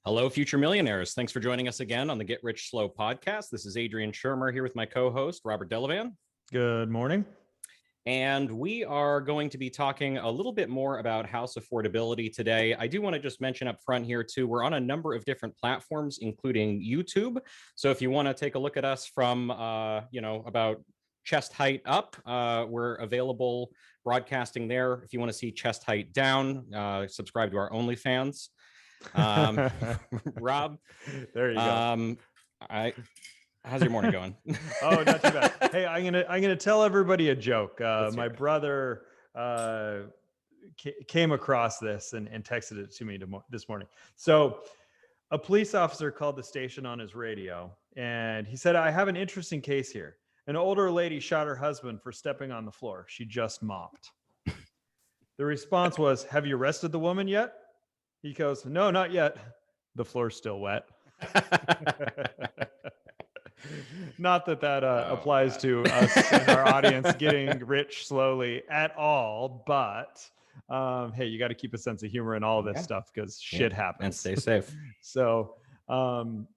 Hello, future millionaires. Thanks for joining us again on the Get Rich Slow podcast. This is Adrian Scheremer here with my co-host, Robert Delavan. Good morning. And we are going to be talking a little bit more about house affordability today. I do want to just mention up front here too, we're on a number of different platforms, including YouTube. So if you want to take a look at us from, about chest height up, we're available broadcasting there. If you want to see chest height down, subscribe to our OnlyFans. Rob, there you go. How's your morning going? Oh, not too bad. Hey, I'm gonna tell everybody a joke. My brother came across this and texted it to me this morning. So a police officer called the station on his radio, and he said, "I have an interesting case here. An older lady shot her husband for stepping on the floor. She just mopped." The response was, "Have you arrested the woman yet?" He goes, "No, not yet. The floor's still wet." Not that applies to us and our audience getting rich slowly at all, but hey, you got to keep a sense of humor in all of this stuff because shit happens. And stay safe. So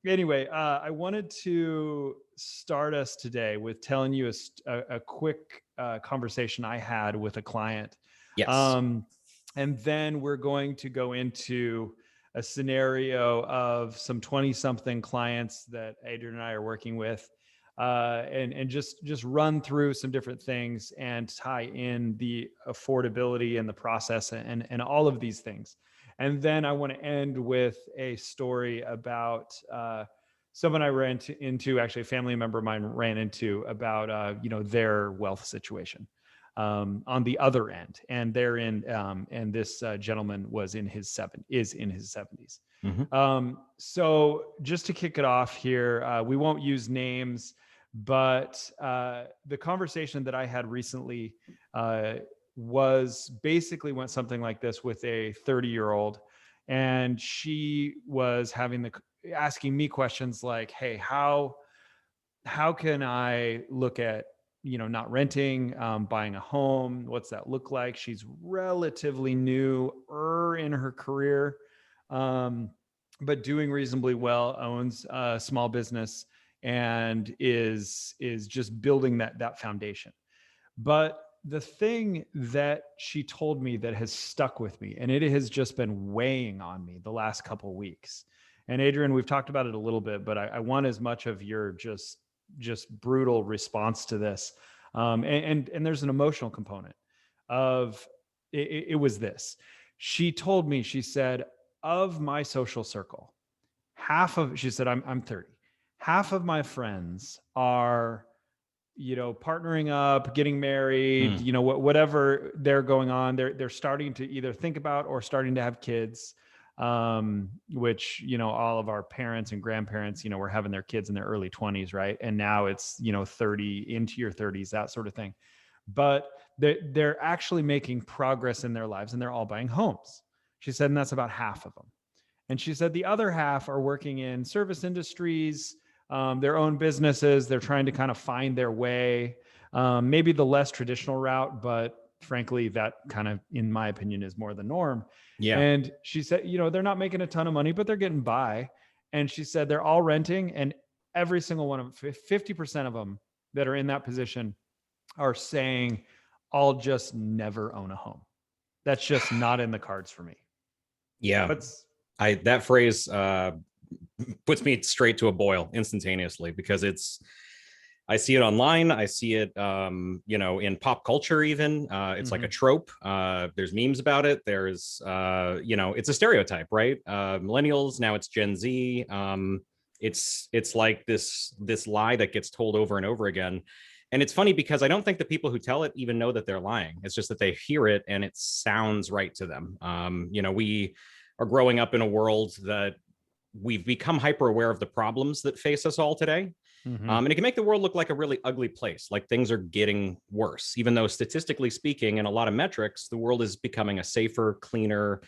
anyway, I wanted to start us today with telling you a quick conversation I had with a client. Yes. And then we're going to go into a scenario of some 20-something clients that Adrian and I are working with, and just run through some different things and tie in the affordability and the process and all of these things. And then I want to end with a story about someone I ran into, actually a family member of mine ran into about their wealth situation. On the other end, and and this gentleman is in his 70s. Mm-hmm. So just to kick it off here, we won't use names, but the conversation that I had recently went something like this with a 30-year-old, and she was asking me questions like, "Hey, how can I look at not renting, buying a home? What's that look like?" She's relatively new in her career, but doing reasonably well, owns a small business, and is just building that foundation. But the thing that she told me that has stuck with me, and it has just been weighing on me the last couple of weeks. And Adrian, we've talked about it a little bit, but I want as much of your just brutal response to this. And there's an emotional component of it. It was this. She told me, she said, of my social circle, she said, I'm 30. Half of my friends are, partnering up, getting married, whatever they're going on. They're starting to either think about or starting to have kids. Which, all of our parents and grandparents, were having their kids in their early 20s, right? And now it's, 30 into your 30s, that sort of thing. But they're actually making progress in their lives, and they're all buying homes. She said, and that's about half of them. And she said the other half are working in service industries, their own businesses. They're trying to kind of find their way, maybe the less traditional route, but frankly, that kind of, in my opinion, is more the norm. Yeah. And she said, they're not making a ton of money, but they're getting by. And she said they're all renting, and every single one of them, 50% of them that are in that position are saying, "I'll just never own a home. That's just not in the cards for me." Yeah. That phrase puts me straight to a boil instantaneously, because I see it online. I see it, in pop culture, even. It's like a trope. There's memes about it. There's, it's a stereotype, right? Millennials, now it's Gen Z. It's like this lie that gets told over and over again. And it's funny because I don't think the people who tell it even know that they're lying. It's just that they hear it and it sounds right to them. We are growing up in a world that we've become hyper aware of the problems that face us all today. And it can make the world look like a really ugly place, like things are getting worse, even though statistically speaking, in a lot of metrics, the world is becoming a safer, cleaner,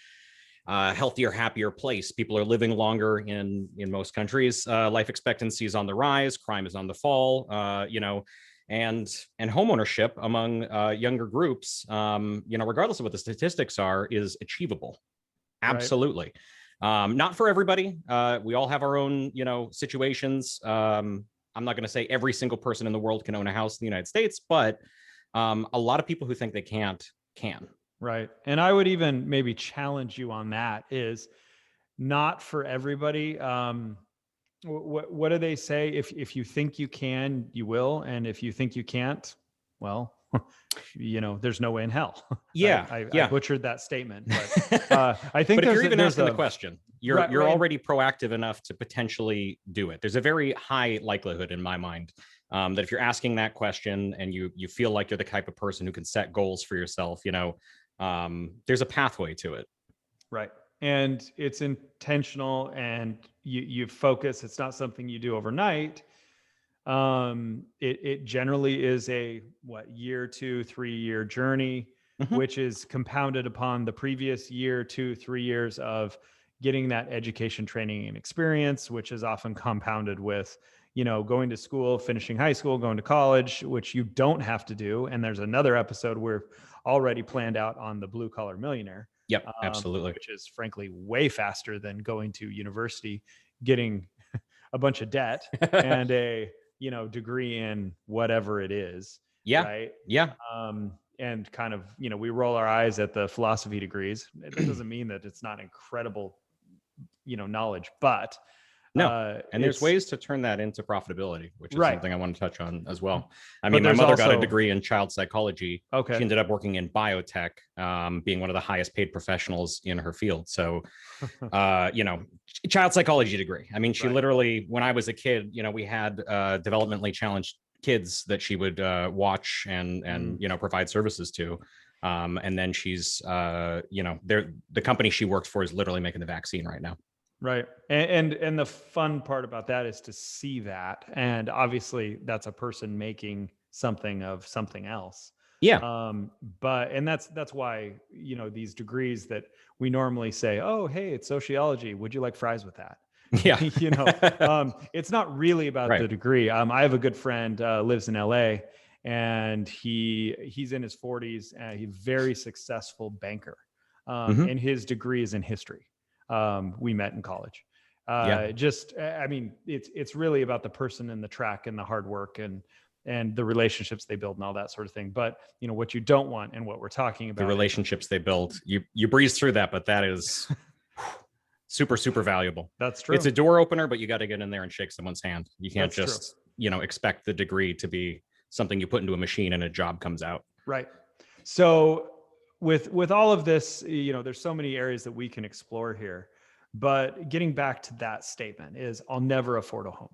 healthier, happier place. People are living longer in most countries. Life expectancy is on the rise. Crime is on the fall, and homeownership among younger groups, regardless of what the statistics are, is achievable. Absolutely. Not for everybody. We all have our own, situations. I'm not going to say every single person in the world can own a house in the United States, but a lot of people who think they can't can. Right. And I would even maybe challenge you on that is not for everybody. What do they say? If you think you can, you will. And if you think you can't, well, there's no way in hell. Yeah. I butchered that statement, but I think but if you're even asking the question, you're right. already proactive enough to potentially do it. There's a very high likelihood in my mind that if you're asking that question and you feel like you're the type of person who can set goals for yourself, there's a pathway to it. Right. And it's intentional and you focus. It's not something you do overnight. It generally is a 2-3 year journey, which is compounded upon the previous 2-3 years of getting that education, training, and experience, which is often compounded with, going to school, finishing high school, going to college, which you don't have to do. And there's another episode we're already planned out on the Blue Collar Millionaire. Yep, absolutely. Which is frankly way faster than going to university, getting a bunch of debt and a degree in whatever it is. Yeah. Right. Yeah. And kind of, we roll our eyes at the philosophy degrees. It doesn't mean that it's not incredible, knowledge, but no. And there's ways to turn that into profitability, which is something I want to touch on as well. I mean, my mother got a degree in child psychology. Okay. She ended up working in biotech, being one of the highest paid professionals in her field. So, child psychology degree. I mean, she literally, when I was a kid, we had developmentally challenged kids that she would watch and provide services to. And then she's, the company she works for is literally making the vaccine right now. Right. And the fun part about that is to see that. And obviously that's a person making something of something else. Yeah. But that's why, these degrees that we normally say, oh, hey, it's sociology. Would you like fries with that? Yeah. It's not really about the degree. I have a good friend, lives in LA, and he's in his 40s and he's a very successful banker. And his degree is in history. We met in college. It's really about the person and the track and the hard work and the relationships they build and all that sort of thing. But what you don't want and what we're talking about, the relationships they build, you breeze through that, but that is super, super valuable. That's true. It's a door opener, but you got to get in there and shake someone's hand. You can't expect the degree to be something you put into a machine and a job comes out. Right. So with all of this, there's so many areas that we can explore here, but getting back to that statement is I'll never afford a home.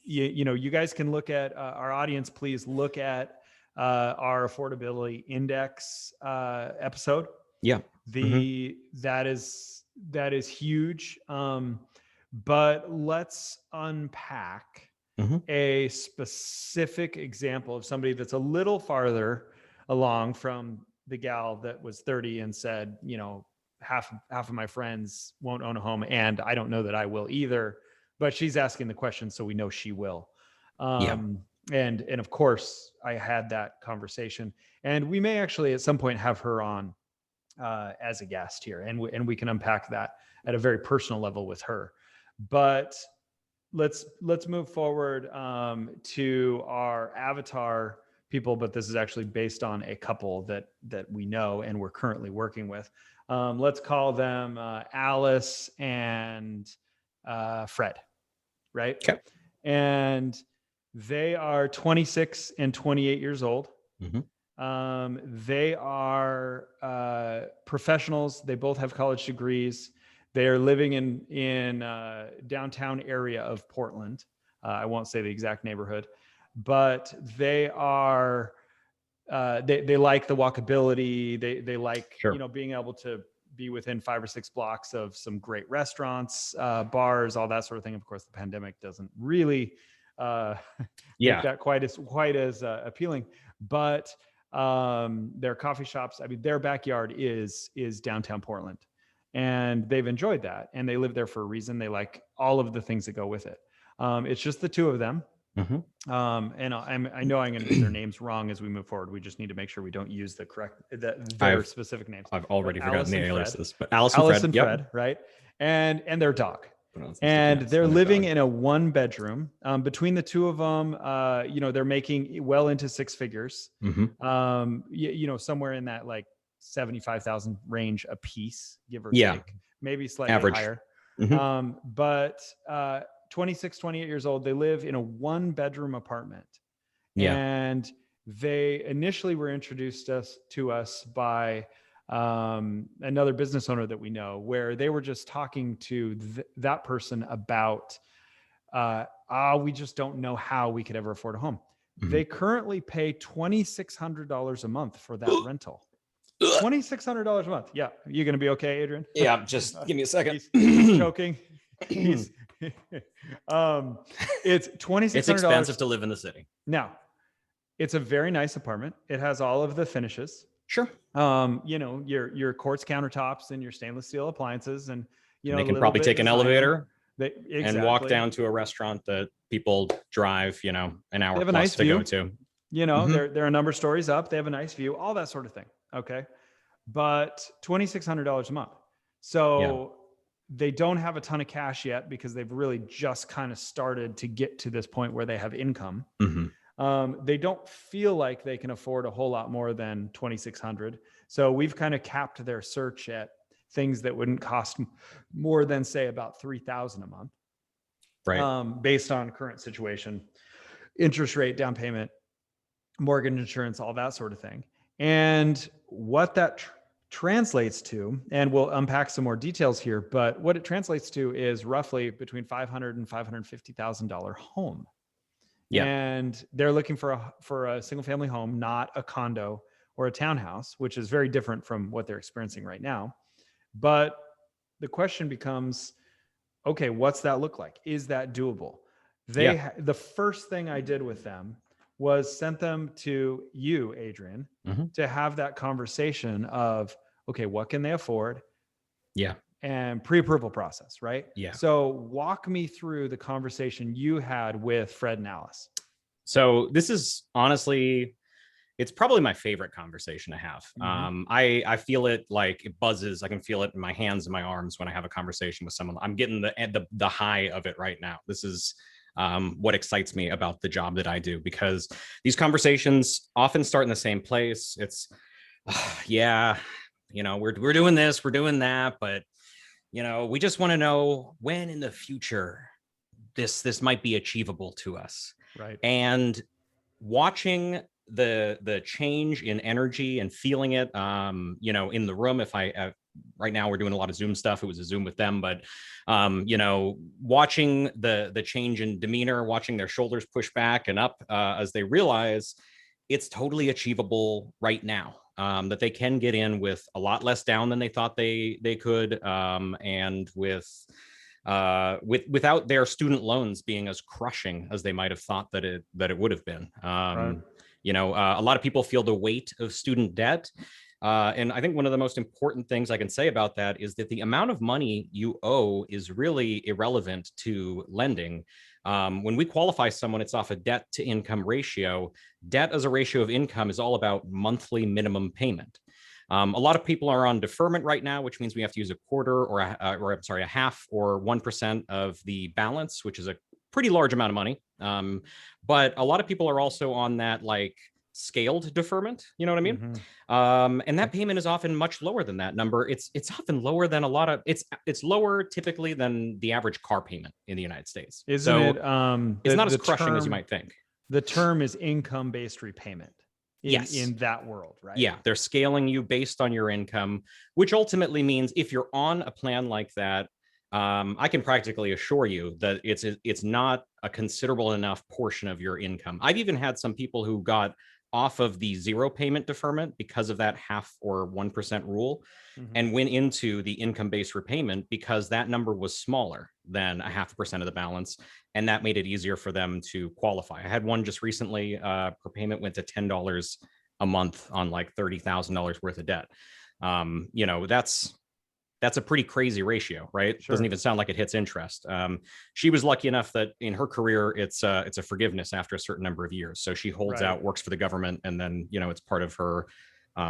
You guys can look at our audience, please look at our affordability index episode. Yeah. That is huge. But let's unpack a specific example of somebody that's a little farther along from the gal that was 30 and said, half of my friends won't own a home and I don't know that I will either, but she's asking the question. So we know she will. And of course I had that conversation and we may actually at some point have her on as a guest here and we can unpack that at a very personal level with her, but let's move forward to our avatar people, but this is actually based on a couple that we know and we're currently working with. Let's call them Alice and Fred, right? Okay. And they are 26 and 28 years old. They are professionals. They both have college degrees. They are living in downtown area of Portland. I won't say the exact neighborhood, but they are they like the walkability. They like being able to be within 5 or 6 blocks of some great restaurants, bars, all that sort of thing. Of course, the pandemic doesn't really make that quite as appealing. But their coffee shops, I mean, their backyard is downtown Portland, and they've enjoyed that, and they live there for a reason. They like all of the things that go with it. It's just the two of them. And I know I'm going to get their names wrong as we move forward. We just need to make sure we don't use their specific names. I've already forgotten the aliases, but Alice and Fred, right? And their dog. And they're living in a 1-bedroom. Between the two of them, they're making well into 6 figures. Somewhere in that like 75,000 range a piece, give or take, maybe slightly average. higher. But 26, 28 years old, they live in a 1-bedroom apartment. And they initially were introduced to us by another business owner that we know, where they were just talking to that person about, we just don't know how we could ever afford a home. They currently pay $2,600 a month for that rental. $2,600 a month. Yeah. You going to be okay, Adrian? Yeah. Just give me a second. He's choking. It's $2,600. It's expensive to live in the city. Now, it's a very nice apartment. It has all of the finishes. Sure. Your quartz countertops and your stainless steel appliances, and they can probably take an elevator and walk down to a restaurant that people drive, an hour plus to go to. They're a number of stories up. They have a nice view, all that sort of thing. Okay. But $2,600 a month. So they don't have a ton of cash yet because they've really just kind of started to get to this point where they have income. They don't feel like they can afford a whole lot more than $2,600. So we've kind of capped their search at things that wouldn't cost more than, say, about $3,000 a month. Right. Based on current situation, interest rate, down payment, mortgage insurance, all that sort of thing. And what that translates to, and we'll unpack some more details here, but what it translates to is roughly between $500,000 and $550,000 home. And they're looking for a single family home, not a condo or a townhouse, which is very different from what they're experiencing right now. But the question becomes, okay, what's that look like? Is that doable? The first thing I did with them was sent them to you, Adrian, to have that conversation of, okay, what can they afford? And pre-approval process, right? So walk me through the conversation you had with Fred and Alice. So this is honestly, it's probably my favorite conversation to have. I feel it like it buzzes. I can feel it in my hands and my arms when I have a conversation with someone. I'm getting the high of it right now. This is what excites me about the job that I do, because these conversations often start in the same place. It's, we're doing this, we're doing that, but we just want to know when in the future this might be achievable to us. Right. And watching the change in energy and feeling it, in the room. Right now we're doing a lot of Zoom stuff. It was a Zoom with them, but, watching the change in demeanor, watching their shoulders push back and up as they realize it's totally achievable right now, that they can get in with a lot less down than they thought they could, and without their student loans being as crushing as they might have thought that it would have been. Right. A lot of people feel the weight of student debt. And I think one of the most important things I can say about that is that the amount of money you owe is really irrelevant to lending. When we qualify someone, it's off a debt to income ratio. Debt as a ratio of income is all about monthly minimum payment. A lot of people are on deferment right now, which means we have to use a quarter or a half or 1% of the balance, which is a pretty large amount of money. But a lot of people are also on that scaled deferment, you know what I mean? And that payment is often much lower than that number. It's often lower than it's lower typically than the average car payment in the United States. It's not as crushing as you might think. The term is income-based repayment. In that world, right? Yeah, they're scaling you based on your income, which ultimately means if you're on a plan like that, I can practically assure you that it's not a considerable enough portion of your income. I've even had some people who got off of the 0 payment deferment because of that half or 1% rule, and went into the income-based repayment because that number was smaller than a 0.5% of the balance, and that made it easier for them to qualify. I had one just recently, per payment went to $10 a month on $30,000 worth of debt. That's that's a pretty crazy ratio, right? Sure. Doesn't even sound like it hits interest. She was lucky enough that in her career, it's a forgiveness after a certain number of years. So she holds out, works for the government, and then, it's part of her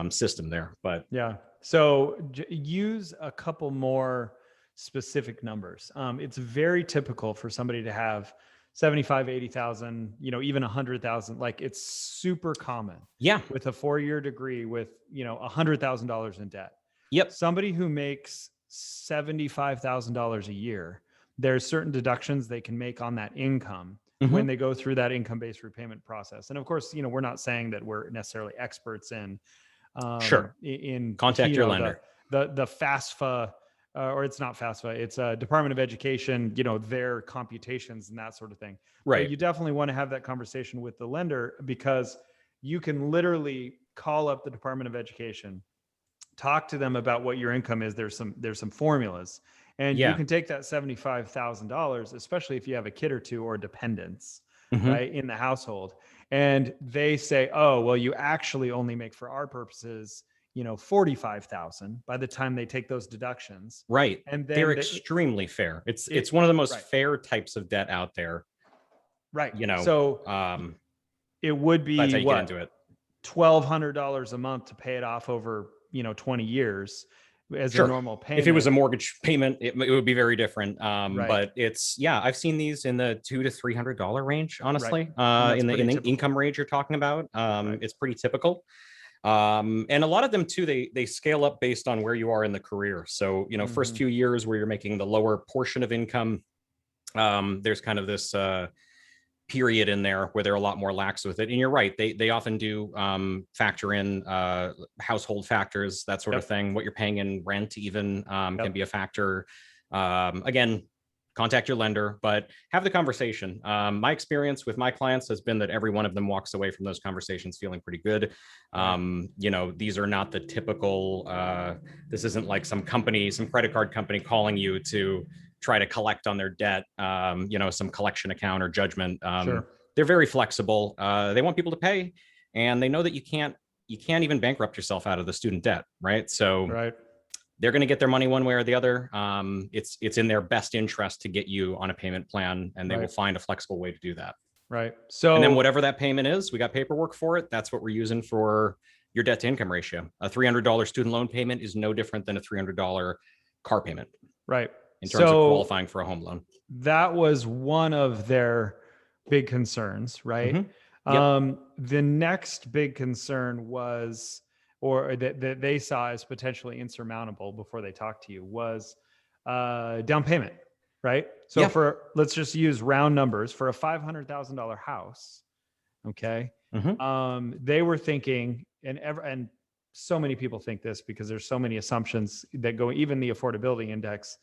system there. But yeah, so use a couple more specific numbers. It's very typical for somebody to have 75, 80,000, even 100,000. Like, it's super common. Yeah. With a 4-year degree with, $100,000 in debt. Yep. Somebody who makes $75,000 a year, there's certain deductions they can make on that income when they go through that income-based repayment process. And of course, we're not saying that we're necessarily experts in, sure. In contact your lender. The FAFSA, or it's not FAFSA, it's a Department of Education, their computations and that sort of thing. Right. But you definitely want to have that conversation with the lender, because you can literally call up the Department of Education, talk to them about what your income is. There's some formulas, and you can take that $75,000, especially if you have a kid or two or dependents, right, in the household. And they say, oh, well, you actually only make, for our purposes, 45,000 by the time they take those deductions. Right. And then they're extremely fair. It's one of the most fair types of debt out there. Right. So it would be that's how you get into it. $1,200 a month to pay it off over 20 years as a normal payment. If it was a mortgage payment, it would be very different. But I've seen these in the $200 to $300 range, honestly, in the income range you're talking about. It's pretty typical. And a lot of them too, they scale up based on where you are in the career. So, first few years where you're making the lower portion of income, there's kind of this, period in there where they're a lot more lax with it. And you're right, they often do factor in household factors, that sort of thing. What you're paying in rent even can be a factor. Again, contact your lender, but have the conversation. My experience with my clients has been that every one of them walks away from those conversations feeling pretty good. These are not the typical, this isn't like some credit card company calling you to try to collect on their debt, some collection account or judgment. They're very flexible. They want people to pay, and they know that you can't even bankrupt yourself out of the student debt, right? So they're going to get their money one way or the other. It's in their best interest to get you on a payment plan, and they will find a flexible way to do that. Right. So, and then whatever that payment is, we got paperwork for it. That's what we're using for your debt to income ratio. A $300 student loan payment is no different than a $300 car payment. Right. In terms of qualifying for a home loan. That was one of their big concerns, right? The next big concern was, or that they saw as potentially insurmountable before they talked to you, was down payment, right? So let's just use round numbers for a $500,000 house. Okay. They were thinking, and so many people think this because there's so many assumptions that go, even the affordability index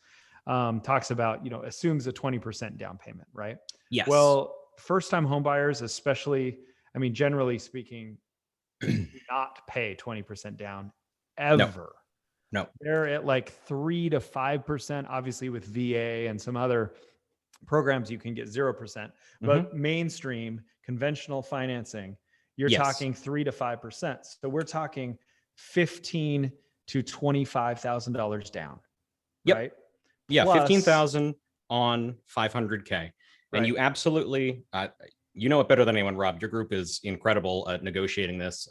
talks about, assumes a 20% down payment, right? Yes. Well, first-time home buyers, especially, generally speaking, do not pay 20% down ever. No. They're at like 3 to 5%. Obviously, with VA and some other programs, you can get 0%. But mainstream conventional financing, you're talking 3 to 5%. So we're talking $15,000 to $25,000 down. Right. Yeah, 15,000 on 500K. And you absolutely, you know it better than anyone, Rob. Your group is incredible at negotiating this.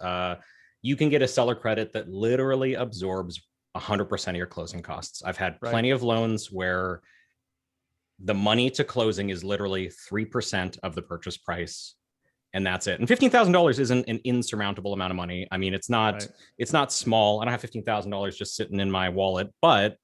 You can get a seller credit that literally absorbs 100% of your closing costs. I've had plenty of loans where the money to closing is literally 3% of the purchase price, and that's it. And $15,000 isn't an insurmountable amount of money. It's not small. I don't have $15,000 just sitting in my wallet, but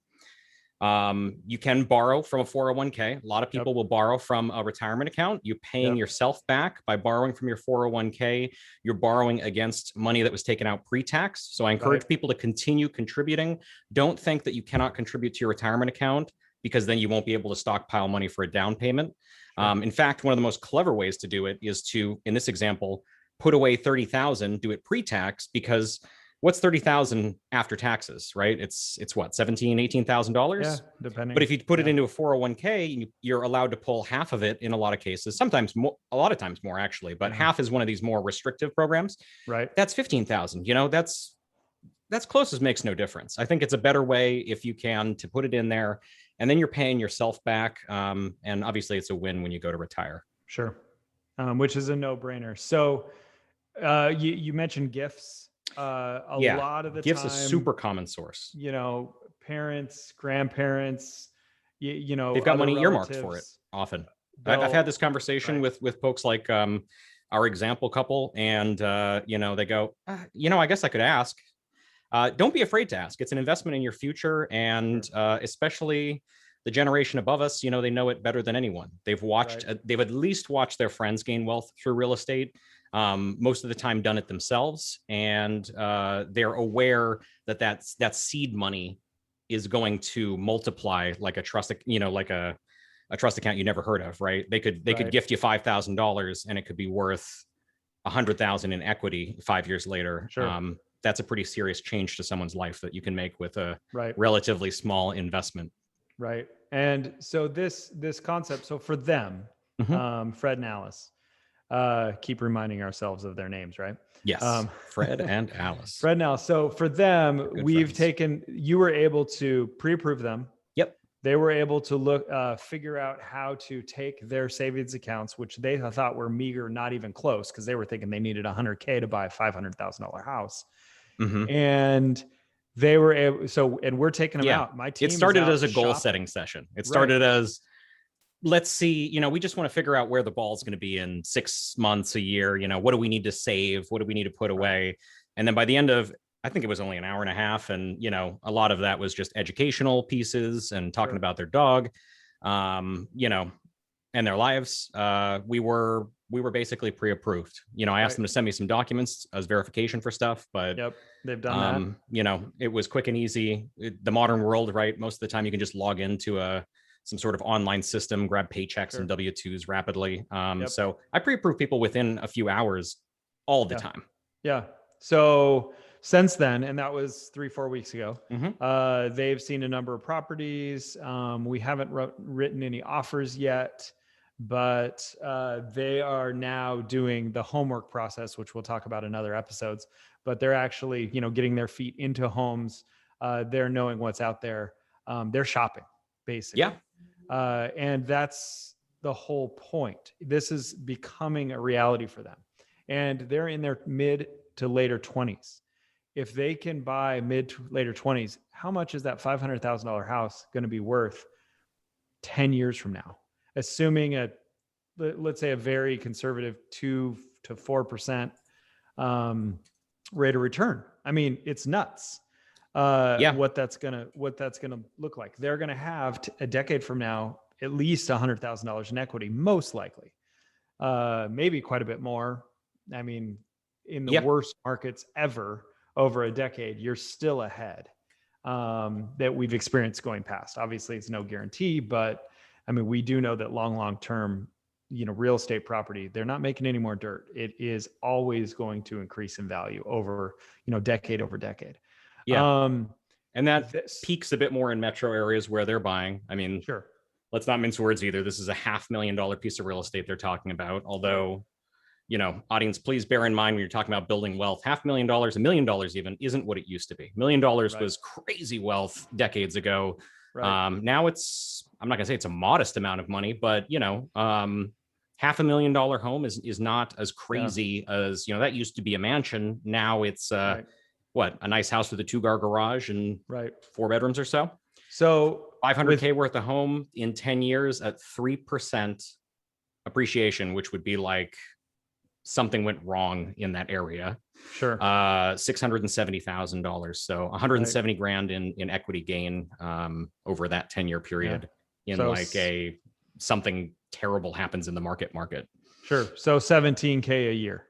you can borrow from a 401k. A lot of people will borrow from a retirement account. You're paying yourself back by borrowing from your 401k. You're borrowing against money that was taken out pre-tax. So I encourage people to continue contributing. Don't think that you cannot contribute to your retirement account, because then you won't be able to stockpile money for a down payment. In fact, one of the most clever ways to do it is to, in this example, put away 30,000, do it pre-tax, because what's 30,000 after taxes, right? It's what, $17,000, $18,000? Yeah, depending. But if you put it into a 401k, you're allowed to pull half of it in a lot of cases, sometimes more, a lot of times more actually, but half is one of these more restrictive programs. Right. That's 15,000, that's that's closest makes no difference. I think it's a better way if you can to put it in there, and then you're paying yourself back. And obviously it's a win when you go to retire. Sure. Which is a no-brainer. So you mentioned gifts. A lot of the gifts time, a super common source. Parents, grandparents, they've got money earmarked for it often. I've had this conversation with folks like our example couple, and they go, I guess I could ask. Don't be afraid to ask. It's an investment in your future, and especially the generation above us, they know it better than anyone. They've watched, they've at least watched their friends gain wealth through real estate. Most of the time done it themselves, and they're aware that seed money is going to multiply like a trust, like a trust account you never heard of, right? They could gift you $5,000 and it could be worth $100,000 in equity 5 years later. Sure. That's a pretty serious change to someone's life that you can make with a relatively small investment. Right. And so this concept, so for them, Fred and Alice, keep reminding ourselves of their names, right? Yes. Fred and Alice. Fred and Alice. So for them, you were able to pre-approve them. Yep. They were able to figure out how to take their savings accounts, which they thought were meager, not even close, because they were thinking they needed $100K to buy a $500,000 house. And they were able, and we're taking them out. My team. It started as a goal setting session. It started as, let's see, we just want to figure out where the ball's going to be in 6 months, a year. What do we need to save? What do we need to put away? And then by the end of, I think it was only an hour and a half, and a lot of that was just educational pieces and talking about their dog, and their lives. We were basically pre-approved. I asked them to send me some documents as verification for stuff, but they've done that. It was quick and easy. The modern world, right? Most of the time you can just log into some sort of online system, grab paychecks and W-2s rapidly. So I pre-approve people within a few hours all the time. Yeah. So since then, and that was 3-4 weeks ago, they've seen a number of properties. We haven't written any offers yet, but they are now doing the homework process, which we'll talk about in other episodes. But they're actually, getting their feet into homes. They're knowing what's out there. They're shopping, basically. Yeah. And that's the whole point. This is becoming a reality for them. And they're in their mid to later 20s. If they can buy mid to later 20s, how much is that $500,000 house going to be worth 10 years from now? Assuming let's say a very conservative 2 to 4% rate of return. I mean, it's nuts. What that's gonna look like. They're gonna have a decade from now at least $100,000 in equity, most likely, maybe quite a bit more. I mean, in the worst markets ever, over a decade, you're still ahead that we've experienced going past. Obviously, it's no guarantee, but I mean, we do know that long term, real estate property, they're not making any more dirt. It is always going to increase in value over, decade over decade. Yeah. And that peaks a bit more in metro areas where they're buying. I mean, let's not mince words either. This is a $500,000 piece of real estate they're talking about. Although, audience, please bear in mind when you're talking about building wealth, $500,000, $1 million even isn't what it used to be. $1 million was crazy wealth decades ago. Now it's, I'm not gonna say it's a modest amount of money, but $500,000 home is not as crazy as, that used to be a mansion. Now it's a nice house with a 2-car garage and 4 bedrooms or so. So $500K worth of home in 10 years at 3% appreciation, which would be like something went wrong in that area. $670,000. So 170 grand in equity gain over that 10-year period something terrible happens in the market. So 17K a year.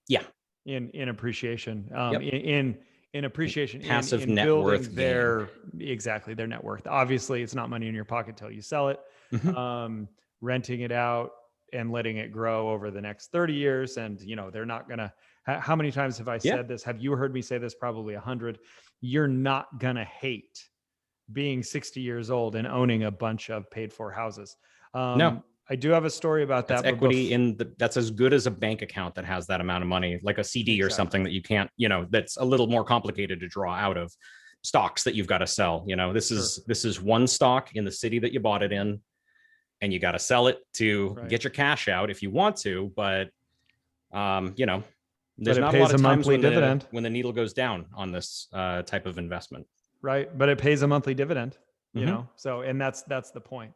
Yeah. In appreciation. In appreciation, passive in net building worth their net worth. Obviously, it's not money in your pocket till you sell it. Renting it out and letting it grow over the next 30 years. And, they're not going to, how many times have I said this? Have you heard me say this? Probably 100. You're not going to hate being 60 years old and owning a bunch of paid for houses. No. I do have a story about That's that. equity that's as good as a bank account that has that amount of money, like a CD or something that you can't, that's a little more complicated to draw out of stocks that you've got to sell. This is one stock in the city that you bought it in, and you got to sell it to get your cash out if you want to. But, there's not a lot of times when the needle goes down on this type of investment. Right. But it pays a monthly dividend, so, and that's the point.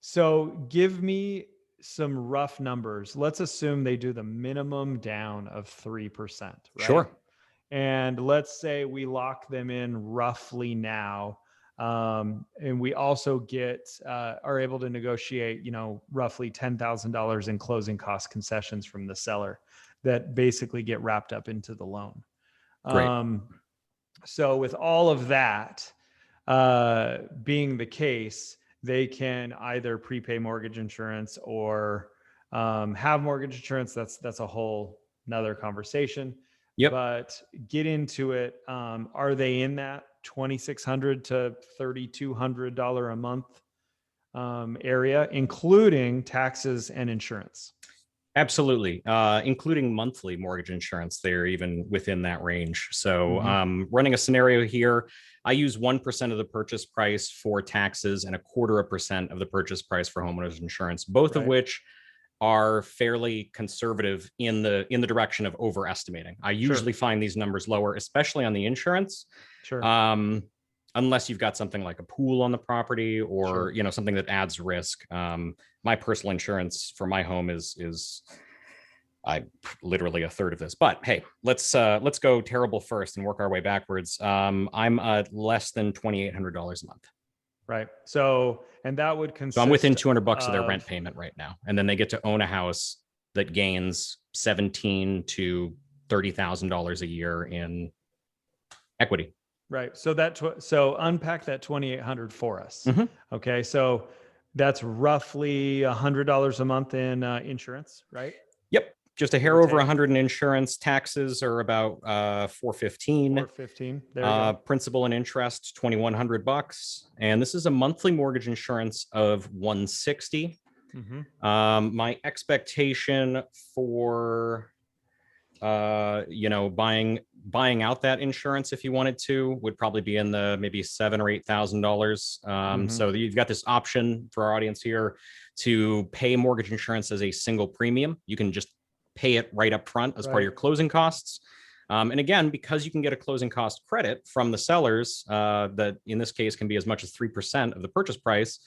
So give me some rough numbers. Let's assume they do the minimum down of 3%. Right? Sure. And let's say we lock them in roughly now. And we also are able to negotiate, roughly $10,000 in closing cost concessions from the seller that basically get wrapped up into the loan. Great. So with all of that being the case, they can either prepay mortgage insurance or have mortgage insurance. That's a whole nother conversation. Yep. But get into it. Are they in that $2,600 to $3,200 a month area, including taxes and insurance? Absolutely. Including monthly mortgage insurance, they're even within that range. So running a scenario here, I use 1% of the purchase price for taxes and 0.25% of the purchase price for homeowners insurance, both of which are fairly conservative in the direction of overestimating. I usually find these numbers lower, especially on the insurance. Unless you've got something like a pool on the property or something that adds risk. My personal insurance for my home is literally a third of this. But hey, let's go terrible first and work our way backwards. I'm at less than $2,800 a month. Right. So, and that would consist. So I'm within $200 of their rent payment right now, and then they get to own a house that gains $17,000 to $30,000 a year in equity. Right. So so unpack that 2,800 for us. Okay. So that's roughly $100 a month in insurance, right? Yep. Just a hair over 100 in insurance. Taxes are about $415. $415. There you go. Principal and interest $2,100, and this is a monthly mortgage insurance of $160. My expectation for buying out that insurance, if you wanted to, would probably be in the maybe $7,000 or $8,000. So you've got this option for our audience here to pay mortgage insurance as a single premium. You can just pay it right up front as part of your closing costs. And again, because you can get a closing cost credit from the sellers, that in this case can be as much as 3% of the purchase price.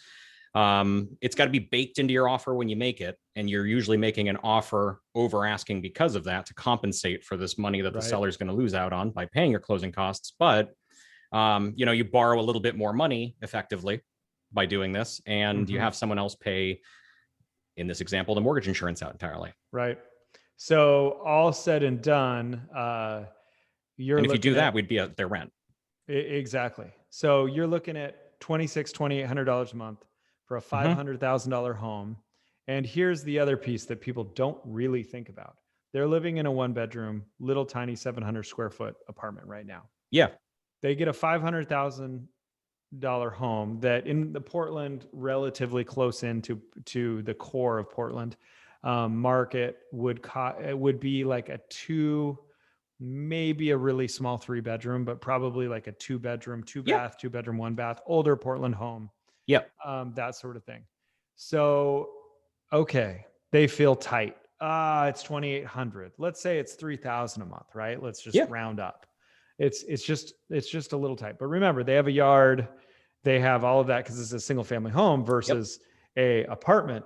It's got to be baked into your offer when you make it. And you're usually making an offer over asking because of that to compensate for this money that the seller is going to lose out on by paying your closing costs. But, you borrow a little bit more money effectively by doing this, and you have someone else pay, in this example, the mortgage insurance out entirely. Right. So all said and done, and if you do that, we'd be at their rent. Exactly. So you're looking at $2,800 a month for a $500,000 home. And here's the other piece that people don't really think about. They're living in a 1-bedroom, little tiny 700 square foot apartment right now. Yeah. They get a $500,000 home that in the Portland, relatively close into the core of Portland market would be like a 2, maybe a really small 3-bedroom, but probably like a 2-bedroom, 2-bath, 2-bedroom, 1-bath, older Portland home. Yep. That sort of thing. So, okay, they feel tight. It's 2,800. Let's say it's 3,000 a month, right? Let's just round up. It's just a little tight. But remember, they have a yard, they have all of that because it's a single family home versus a apartment.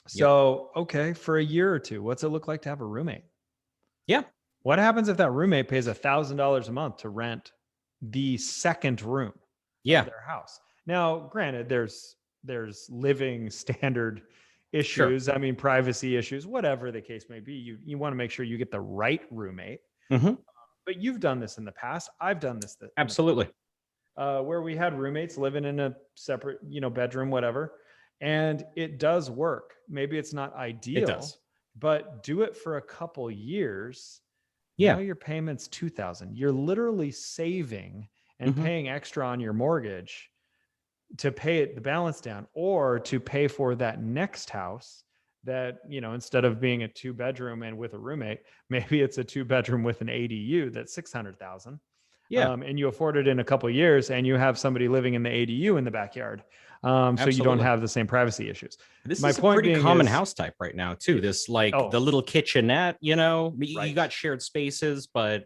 So, okay, for a year or two, what's it look like to have a roommate? Yeah. What happens if that roommate pays $1,000 a month to rent the second room of their house? Now, granted, there's living standard issues. I mean, privacy issues, whatever the case may be. You want to make sure you get the right roommate. But you've done this in the past. I've done this. Absolutely. Where we had roommates living in a separate, bedroom, whatever. And it does work. Maybe it's not ideal, it does. But do it for a couple years. Yeah. Now your payment's $2,000. You're literally saving and paying extra on your mortgage to pay the balance down, or to pay for that next house that, instead of being a 2-bedroom and with a roommate, maybe it's a 2-bedroom with an ADU that's 600,000. Yeah, And you afford it in a couple of years, and you have somebody living in the ADU in the backyard. So you don't absolutely. have the same privacy issues. This My is a point pretty being common is, house type right now too. This like oh, the little kitchenette, you right, got shared spaces, but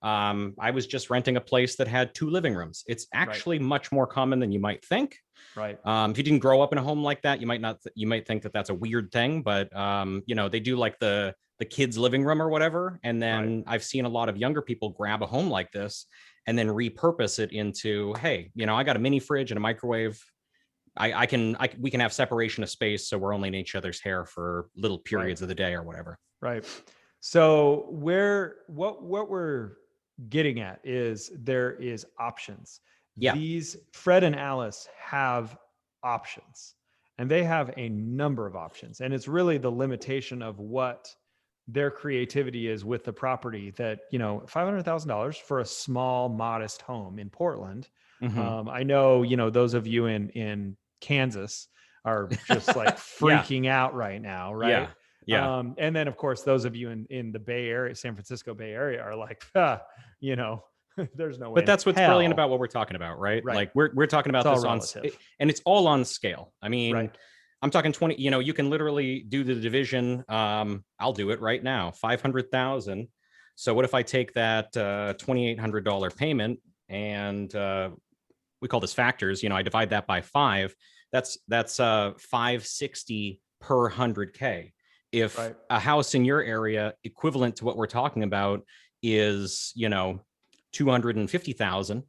I was just renting a place that had 2 living rooms. It's right, actually much more common than you might think. right, If you didn't grow up in a home like that, you might not. You might think that that's a weird thing, but they do like the kids' living room or whatever. And right, then I've seen a lot of younger people grab a home like this and then repurpose it into, hey, I got a mini fridge and a microwave. We can have separation of space, so we're only in each other's hair for little right, periods of the day or whatever. right. So what we're getting at is there is options. Yeah, These Fred and Alice have options, and they have a number of options, and it's really the limitation of what their creativity is with the property that, $500,000 for a small, modest home in Portland. mm-hmm. I know, those of you in Kansas are just like Yeah, freaking out right now, right? yeah, yeah. And then of course, those of you in the Bay Area, San Francisco Bay Area, are like, you know, there's no way But in that's what's brilliant hell. about what we're talking about, right? Right. Like we're talking It's about all this relative. and it's all on scale. I mean, Right. I'm talking 20, you can literally do the division. I'll do it right now. 500,000. So what if I take that $2,800 payment and we call this factors, I divide that by 5. That's 560 per 100K. If Right. a house in your area equivalent to what we're talking about is, 250,000,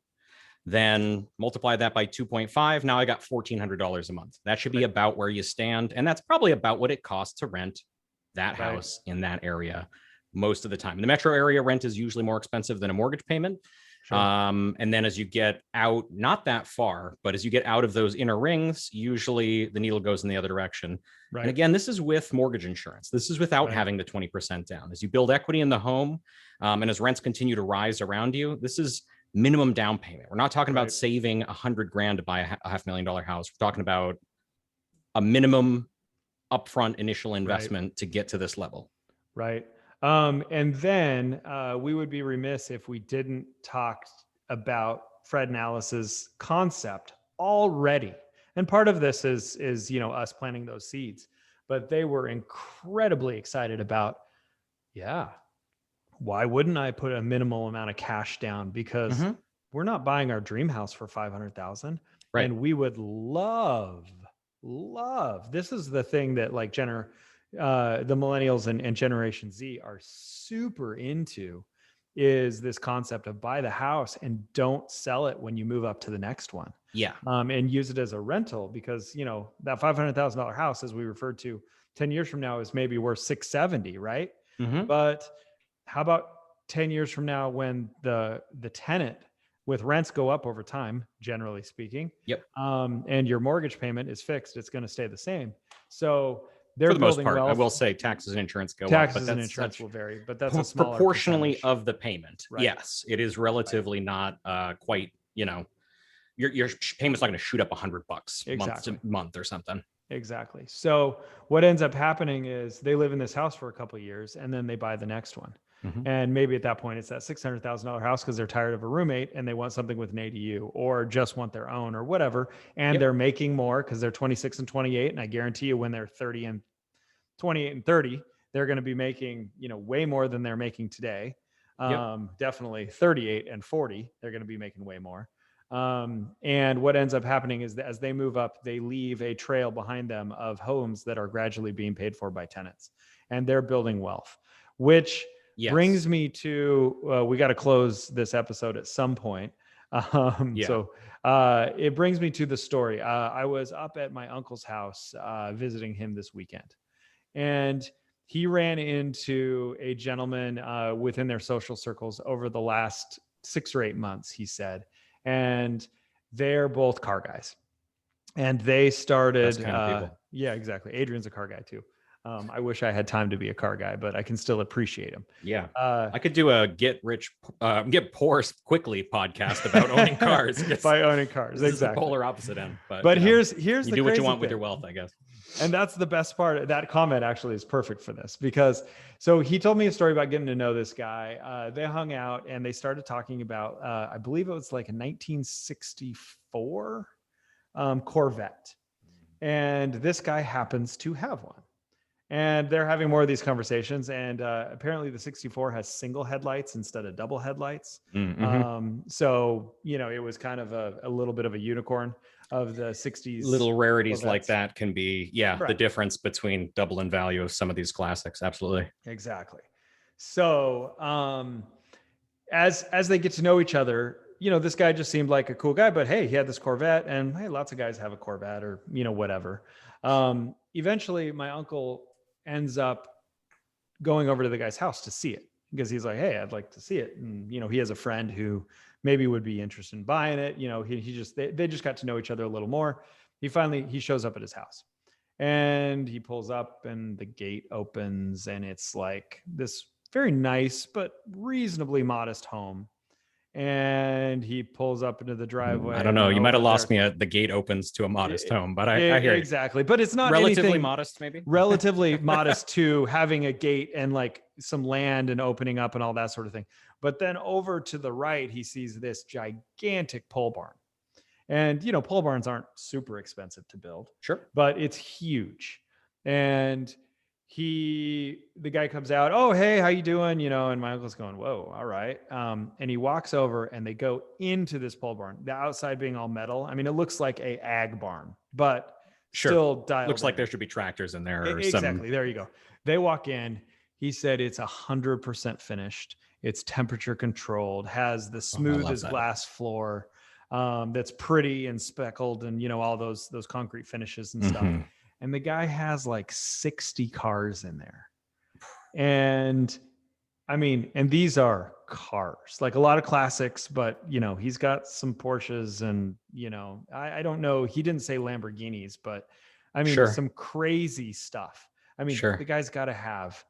then multiply that by 2.5. Now I got $1,400 a month. That should be Right. about where you stand. And that's probably about what it costs to rent that Right. house in that area most of the time. In the metro area, rent is usually more expensive than a mortgage payment. Sure. And then as you get out, not that far, but as you get out of those inner rings, usually the needle goes in the other direction. Right. And again, this is with mortgage insurance. This is without having the 20% down. As you build equity in the home, and as rents continue to rise around you, this is minimum down payment. We're not talking about saving $100,000 to buy a $500,000 house. We're talking about a minimum upfront initial investment to get to this level. Right. And then we would be remiss if we didn't talk about Fred and Alice's concept already. And part of this is us planting those seeds, but they were incredibly excited about, why wouldn't I put a minimal amount of cash down? Because we're not buying our dream house for 500,000. Right. And we would love, this is the thing that like the millennials and Generation Z are super into, is this concept of buy the house and don't sell it when you move up to the next one. Yeah. And use it as a rental, because, that $500,000 house, as we referred to 10 years from now, is maybe worth 670, right? But how about 10 years from now, when the tenant with rents go up over time, generally speaking, and your mortgage payment is fixed, it's going to stay the same. So they're for the most part, wealth. I will say taxes and insurance go taxes up, but and insurance will vary, but that's a smaller proportionally percentage of the payment. Right. Yes, it is relatively not quite, your payment's not going to shoot up $100 month to month or something. Exactly. So what ends up happening is they live in this house for a couple of years, and then they buy the next one. And maybe at that point it's that $600,000 house because they're tired of a roommate and they want something with an ADU, or just want their own, or whatever. And they're making more because they're 26 and 28. And I guarantee you, when they're 30 and 28 and 30, they're going to be making, way more than they're making today. Definitely 38 and 40, they're going to be making way more. And what ends up happening is that as they move up, they leave a trail behind them of homes that are gradually being paid for by tenants, and they're building wealth, which brings me to, we got to close this episode at some point. So it brings me to the story. I was up at my uncle's house, visiting him this weekend, and he ran into a gentleman within their social circles over the last 6 or 8 months, he said. And they're both car guys. And they started, Best kind of people. yeah, exactly. Adrian's a car guy too. I wish I had time to be a car guy, but I can still appreciate them. Yeah. I could do a get poor quickly podcast about owning cars. By owning cars. This Exactly. is the polar opposite end. But here's you the do what you want thing. with your wealth, I guess. And that's the best part. That comment actually is perfect for this, because so he told me a story about getting to know this guy. They hung out and they started talking about, I believe it was like a 1964 Corvette. And this guy happens to have one. And they're having more of these conversations. And apparently the 64 has single headlights instead of double headlights. Mm-hmm. So, it was kind of a little bit of a unicorn of the 60s. Little rarities Corvettes. like that can be, right. The difference between double in value of some of these classics. Absolutely. Exactly. So as they get to know each other, this guy just seemed like a cool guy, but hey, he had this Corvette, and hey, lots of guys have a Corvette or, whatever. Eventually my uncle ends up going over to the guy's house to see it, because he's like, hey, I'd like to see it. And, he has a friend who maybe would be interested in buying it. They just got to know each other a little more. He shows up at his house, and he pulls up and the gate opens, and it's like this very nice, but reasonably modest home. And he pulls up into the driveway. I don't know. You might have lost me at the gate opens to a modest home, but I hear exactly. But it's not relatively modest, maybe relatively modest to having a gate and like some land and opening up and all that sort of thing. But then over to the right, he sees this gigantic pole barn. And, pole barns aren't super expensive to build. Sure. But it's huge. And the guy comes out, oh, hey, how you doing? And my uncle's going, whoa, all right. And he walks over and they go into this pole barn, the outside being all metal. I mean, it looks like a ag barn, but still dialed looks like in. There should be tractors in there. Or exactly. There you go. They walk in. He said it's 100% finished. It's temperature controlled, has the smoothest glass floor, that's pretty and speckled, and all those concrete finishes and stuff. And the guy has like 60 cars in there. And I mean, and these are cars, like a lot of classics, but he's got some Porsches and, I don't know. He didn't say Lamborghinis, but I mean, some crazy stuff. I mean, the guy's got to have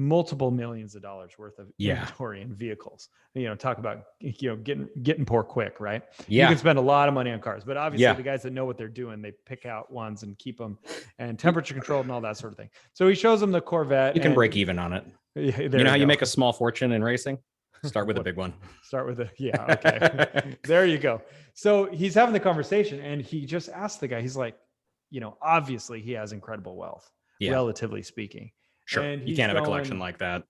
multiple millions of dollars worth of inventory and vehicles. Talk about getting poor quick, right? You can spend a lot of money on cars, but obviously the guys that know what they're doing, they pick out ones and keep them and temperature controlled and all that sort of thing. So he shows them the Corvette. You can break even on it. You know how you make a small fortune in racing? Start with a big one. Start with okay. There you go. So he's having the conversation, and he just asked the guy, he's like, obviously he has incredible wealth, relatively speaking. Sure. You can't have a collection like that.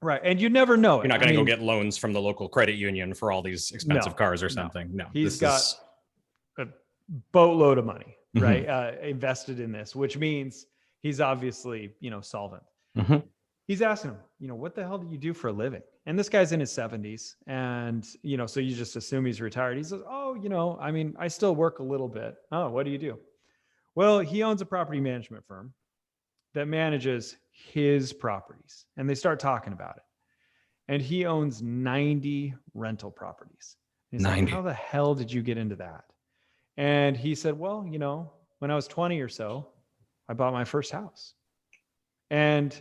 Right. And you never know. You're not going to go get loans from the local credit union for all these expensive cars or something. No. He's got a boatload of money, right? Invested in this, which means he's obviously, solvent. He's asking him, what the hell do you do for a living? And this guy's in his 70s. And, so you just assume he's retired. He says, oh, I still work a little bit. Oh, what do you do? Well, he owns a property management firm that manages his properties, and they start talking about it. And he owns 90 rental properties. And he's 90. Like, how the hell did you get into that? And he said, well, when I was 20 or so, I bought my first house. And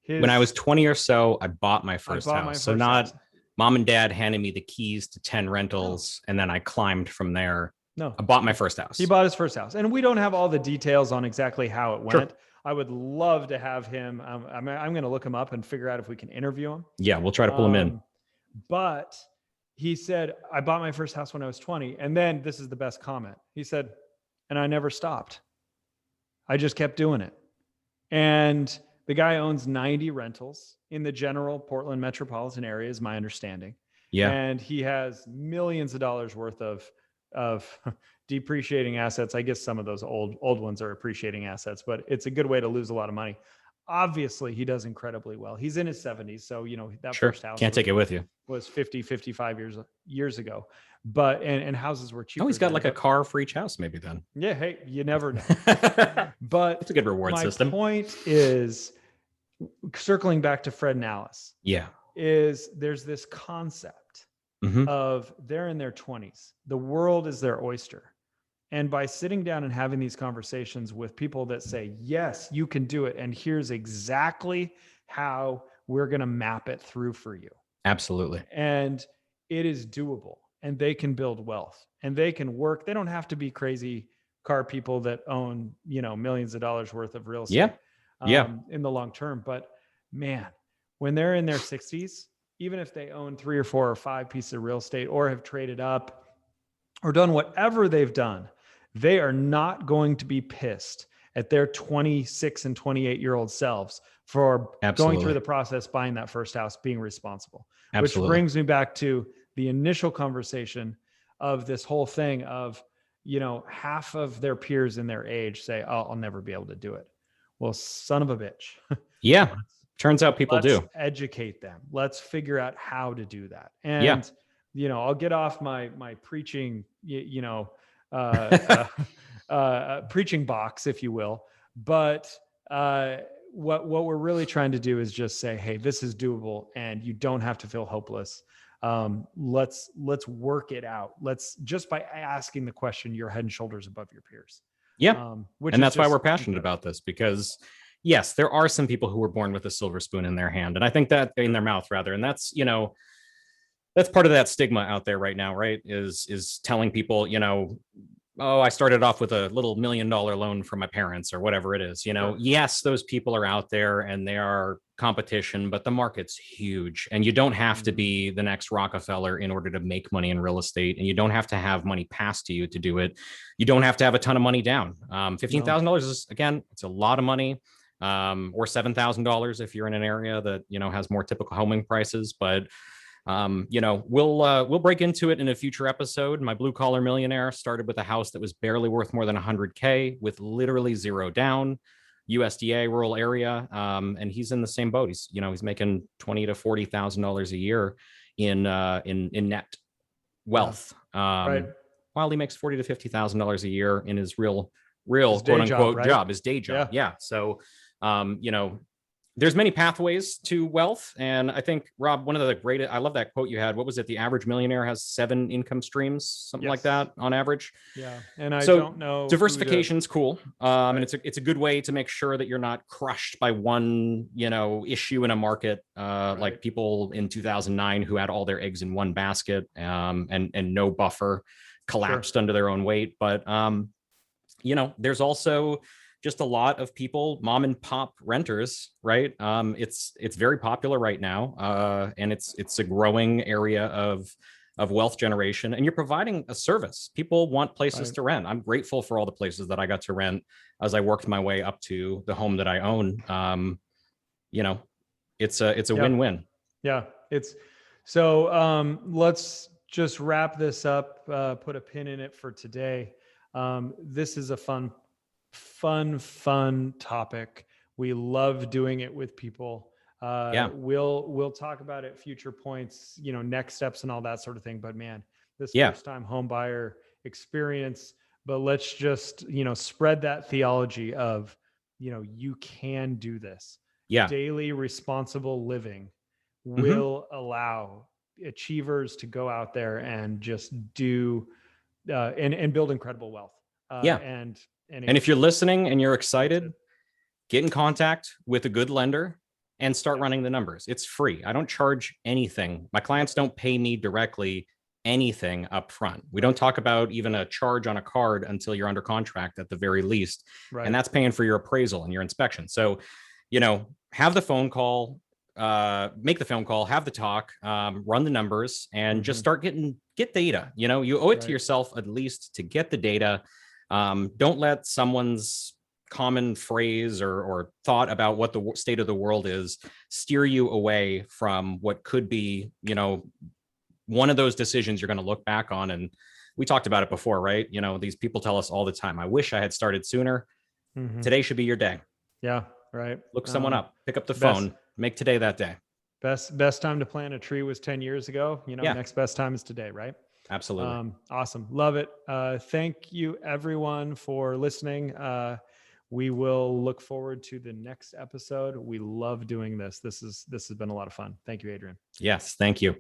when I was 20 or so, I bought my first house. So not mom and dad handed me the keys to 10 rentals, and then I climbed from there. No, I bought my first house. He bought his first house. And we don't have all the details on exactly how it went. Sure. I would love to have him. I'm going to look him up and figure out if we can interview him. Yeah, we'll try to pull him in. But he said, I bought my first house when I was 20. And then this is the best comment. He said, and I never stopped. I just kept doing it. And the guy owns 90 rentals in the general Portland metropolitan area, is my understanding. Yeah. And he has millions of dollars worth of depreciating assets. I guess some of those old ones are appreciating assets, but it's a good way to lose a lot of money. Obviously, he does incredibly well. He's in his 70s, so that first house can't take it with you. Was 55 years ago. But and houses were cheaper. Oh, he's got like a car for each house, maybe then. Yeah, hey, you never know. But it's a good reward system. My point is, circling back to Fred and Alice. Yeah, is there's this concept of they're in their 20s. The world is their oyster. And by sitting down and having these conversations with people that say, yes, you can do it, and here's exactly how we're going to map it through for you. Absolutely. And it is doable, and they can build wealth, and they can work. They don't have to be crazy car people that own, millions of dollars worth of real estate in the long term. But man, when they're in their 60s, even if they own 3 or 4 or 5 pieces of real estate or have traded up or done whatever they've done, they are not going to be pissed at their 26 and 28-year-old selves for going through the process, buying that first house, being responsible. Which brings me back to the initial conversation of this whole thing of, half of their peers in their age say, oh, I'll never be able to do it. Well, son of a bitch. Yeah. Turns out people Let's do. educate them. Let's figure out how to do that. And, I'll get off my preaching, preaching box, if you will. But what we're really trying to do is just say, hey, this is doable, and you don't have to feel hopeless. Let's work it out. Let's, just by asking the question, you're head and shoulders above your peers. Yeah. And that's why we're passionate about this, because yes, there are some people who were born with a silver spoon in their hand, and I think that in their mouth rather. And that's, that's part of that stigma out there right now, right? Is telling people, oh, I started off with a little $1 million loan from my parents or whatever it is, Sure. Yes, those people are out there and they are competition, but the market's huge, and you don't have to be the next Rockefeller in order to make money in real estate. And you don't have to have money passed to you to do it. You don't have to have a ton of money down. $15,000 is, again, it's a lot of money. Or $7,000 if you're in an area that, has more typical homing prices. But we'll break into it in a future episode. My blue collar millionaire started with a house that was barely worth more than $100K with literally zero down, USDA rural area. And he's in the same boat. He's making $20,000 to $40,000 a year in net wealth. Right. While he makes $40,000 to $50,000 a year in his real quote unquote job, his day job. Yeah. So, there's many pathways to wealth. And I think, Rob, one of the great, I love that quote you had. What was it? The average millionaire has 7 income streams, something like that on average. Yeah. And I don't know. Diversification's cool. And it's a good way to make sure that you're not crushed by one, issue in a market, like people in 2009 who had all their eggs in one basket, and no buffer, collapsed under their own weight. But, there's also just a lot of people, mom and pop renters, right? It's very popular right now, and it's a growing area of wealth generation. And you're providing a service. People want places to rent. I'm grateful for all the places that I got to rent as I worked my way up to the home that I own. It's a win-win. Yeah, it's so. Let's just wrap this up. Put a pin in it for today. This is a fun topic. We love doing it with people. We'll talk about it future points, next steps and all that sort of thing. But man, this first time home buyer experience, but let's just, spread that theology of, you can do this. Daily responsible living will allow achievers to go out there and just do, and build incredible wealth. And if you're listening and you're excited, get in contact with a good lender and start running the numbers. It's free. I don't charge anything. My clients don't pay me directly anything up front. We don't talk about even a charge on a card until you're under contract at the very least. Right. And that's paying for your appraisal and your inspection. So, have the phone call, make the phone call, have the talk, run the numbers, and just start get data. You owe it to yourself at least to get the data. Don't let someone's common phrase or thought about what the state of the world is steer you away from what could be, one of those decisions you're going to look back on. And we talked about it before, right? These people tell us all the time, I wish I had started sooner. Today should be your day. Yeah. Right. Look someone up, pick up the phone, make today that day. Best time to plant a tree was 10 years ago. Next best time is today. Right. Absolutely. Awesome. Love it. Thank you everyone for listening. We will look forward to the next episode. We love doing this. This has been a lot of fun. Thank you, Adrian. Yes. Thank you.